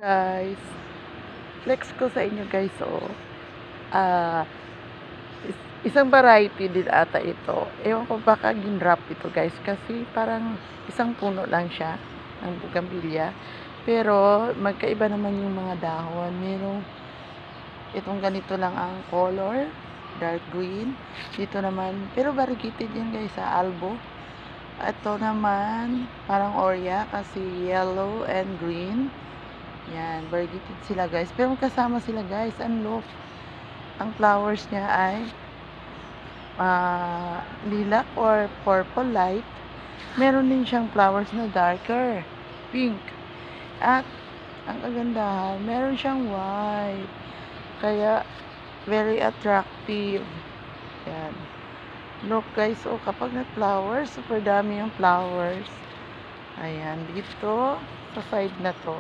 Guys, flex ko sa inyo guys, ah, isang variety din ata ito. Ewan ko baka ginrap ito guys kasi parang isang puno lang siya ng bougainvillea. Pero magkaiba naman yung mga dahon. Merong itong ganito lang ang color, dark green. Dito naman, pero variegated yan guys sa albo. Ito naman, parang orya kasi yellow and green. Yan, variegated sila guys. Pero magkasama sila guys. Ang flowers niya ay lilac or purple light. Meron din siyang flowers na darker, pink. At ang kagandahan, meron siyang white. Kaya, very attractive. Yan. Look guys, kapag na-flowers, super dami yung flowers. Ayan, dito, sa side na to.